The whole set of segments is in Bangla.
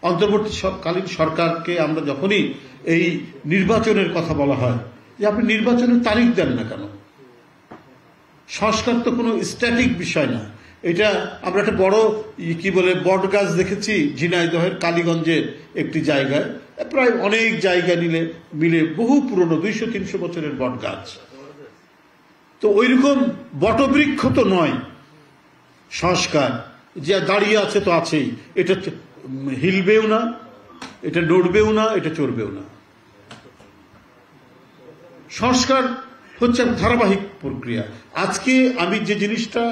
অন্তর্বর্তীকালীন সরকারকে আমরা যখনই এই নির্বাচনের কথা বলা হয় যে আপনি নির্বাচনের তারিখ দেন না কেন? সংস্কার তো কোনো স্ট্যাটিক বিষয় না। এটা আমরা একটা বড় কি বলে বট গাছ দেখেছি ঝিনাইদহের কালীগঞ্জের একটি জায়গায়, প্রায় অনেক জায়গা মিলে বহু পুরনো 200-300 বছরের বট গাছ। তো ওইরকম বটবৃক্ষ তো নয় সংস্কার, যে দাঁড়িয়ে আছে তো আছেই, এটা হিলবেও না, এটা নড়বেও না, এটা চড়বেও না। সংস্কার হচ্ছে এক ধারাবাহিক প্রক্রিয়া। আজকে আমি যে জিনিসটা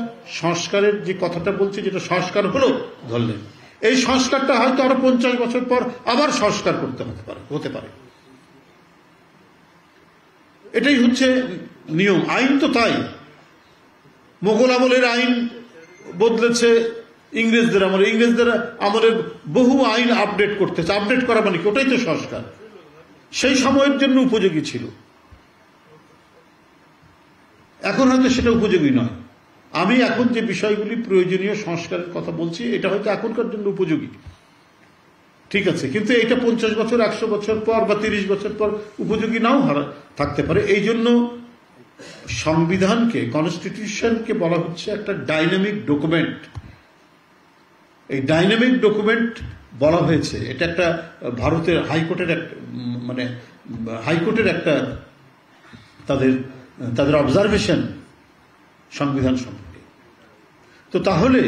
সংস্কারের যে কথাটা বলছি, যেটা সংস্কার হলো ধরলেন, এই সংস্কারটা হয়তো আরো 50 বছর পর আবার সংস্কার করতে হতে পারে। এটাই হচ্ছে নিয়ম। আইন তো তাই, মোগল আমলের আইন বদলেছে ইংরেজদের আমলের বহু আইন আপডেট করতেছে। আপডেট করা মানে কি? ওটাই তো সংস্কার। সেই সময়ের জন্য উপযোগী ছিল, এখন হয়তো সেটা উপযোগী নয়। আমি এখন যে বিষয়গুলি প্রয়োজনীয় সংস্কারের কথা বলছি, এটা হয়তো এখনকার জন্য উপযোগী, ঠিক আছে, কিন্তু এটা 50 বছর 100 বছর পর বা 30 বছর পর উপযোগী নাও থাকতে পারে। এই জন্য সংবিধানকে, কনস্টিটিউশনকে বলা হচ্ছে একটা ডাইনামিক ডকুমেন্ট। এই ডাইনামিক ডকুমেন্ট বলা হয়েছে, এটা একটা ভারতের হাইকোর্টের একটা তাদের অবজারভেশন সংবিধান সম্পর্কে। তো তাহলে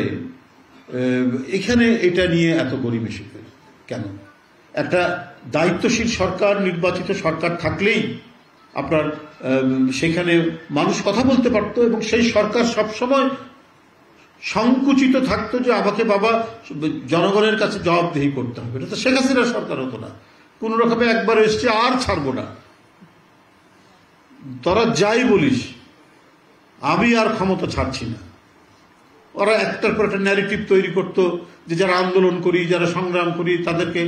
এখানে এটা নিয়ে এত গড়িমেশি কেন? একটা দায়িত্বশীল সরকার, নির্বাচিত সরকার থাকলেই আপনার সেখানে মানুষ কথা বলতে পারতো, এবং সেই সরকার সবসময় সংকুচিত থাকতো যে আমাকে বাবা জনগণের কাছে জবাবদিহি করতে হবে। এটা তো শেখ হাসিনার সরকার হতো না, কোন রকমে একবার এসছে আর ছাড়বো না, তোরা যাই বলিস আমি আর ক্ষমতা ছাড়ছি না। ওরা একটার পর একটা ন্যারেটিভ তৈরি করত যে যারা আন্দোলন করি, যারা সংগ্রাম করি, তাদেরকে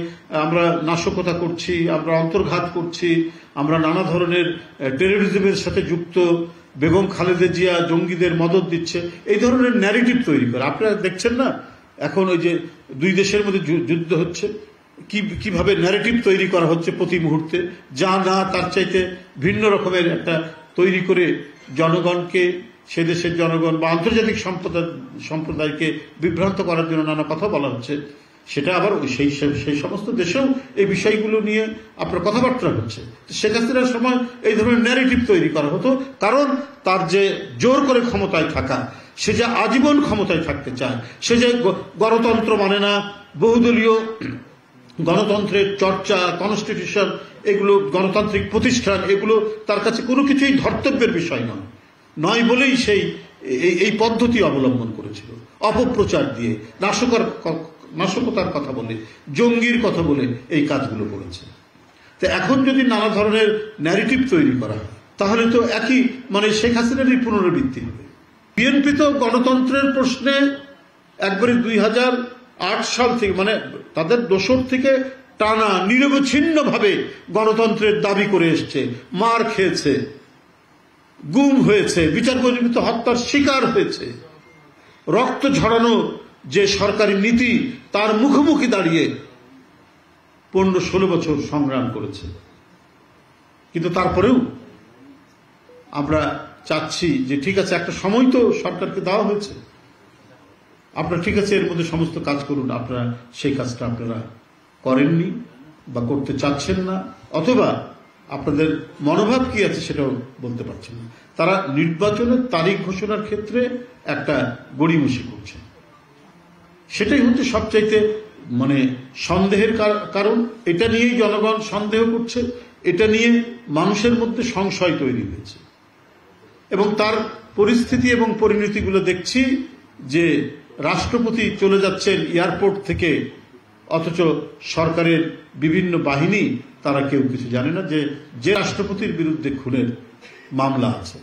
আমরা নাশকতা করছি, আমরা অন্তর্ঘাত করছি, আমরা নানা ধরনের টেরোরিজমের সাথে যুক্ত, বেগম খালেদা জিয়া জঙ্গিদের মদত দিচ্ছে, এই ধরনের ন্যারেটিভ তৈরি করে। আপনারা দেখছেন না এখন ওই যে দুই দেশের মধ্যে যুদ্ধ হচ্ছে, কিভাবে ন্যারেটিভ তৈরি করা হচ্ছে প্রতি মুহূর্তে, যা না তার চাইতে ভিন্ন রকমের একটা তৈরি করে জনগণকে, সে দেশের জনগণ বা আন্তর্জাতিক সম্প্রদায়কে বিভ্রান্ত করার জন্য নানা কথা বলা হচ্ছে। সেটা আবার সেই সমস্ত দেশেও এই বিষয়গুলো নিয়ে আপনার কথাবার্তা হচ্ছে। শেখ হাসিনার সময় এই ধরনের ন্যারেটিভ তৈরি করা হতো, কারণ তার যে জোর করে ক্ষমতায় থাকা, সে যে আজীবন ক্ষমতায় থাকতে চায়, সে যে গণতন্ত্র মানে না, বহুদলীয় গণতন্ত্রের চর্চা, কনস্টিটিউশন, এগুলো গণতান্ত্রিক প্রতিষ্ঠান, এগুলো তার কাছে কোনো কিছুই ধর্তব্যের বিষয় নয় বলেই এই পদ্ধতি অবলম্বন করেছিল, অপপ্রচার দিয়ে, নাশকতার কথা বলে, জঙ্গির কথা বলে এই কাজগুলো করেছে। তো এখন যদি নানা ধরনের ন্যারেটিভ তৈরি করা হয়, তাহলে তো একই শেখ হাসিনারই পুনরাবৃত্তি হবে। বিএনপি তো গণতন্ত্রের প্রশ্নে একবারে 2008 সাল থেকে, তাদের দোসর থেকে টানা নিরবচ্ছিন্নভাবে গণতন্ত্রের দাবি করে এসছে, মার খেয়েছে, গুম হয়েছে, বিচার বহির্ভূত হত্যার শিকার হয়েছে, রক্ত ঝরানো যে সরকারি নীতি, তার মুখোমুখি দাঁড়িয়ে 15-16 বছর সংগ্রাম করেছে। কিন্তু তারপরেও আমরা চাচ্ছি যে ঠিক আছে, একটা সময় তো সরকারকে দেওয়া হয়েছে, আপনারা ঠিক আছে এর মধ্যে সমস্ত কাজ করুন। আপনারা সেই কাজটা আপনারা করেননি বা করতে চাচ্ছেন না, অথবা আপনাদের মনোভাব কি আছে সেটাও বলতে পারছেন না। তারা নির্বাচনের তারিখ ঘোষণার ক্ষেত্রে একটা গড়িমসি করছে, সেটাই হচ্ছে সবচাইতে সন্দেহের কারণ। এটা নিয়েই জনগণ সন্দেহ করছে, এটা নিয়ে মানুষের মধ্যে সংশয় তৈরি হয়েছে, এবং তার পরিস্থিতি এবং পরিণতিগুলো দেখছি যে রাষ্ট্রপতি চলে যাচ্ছেন এয়ারপোর্ট থেকে, অথচ সরকারের বিভিন্ন বাহিনী তারা কেউ কিছু জানে না যে রাষ্ট্রপতির বিরুদ্ধে খুনের মামলা আছে।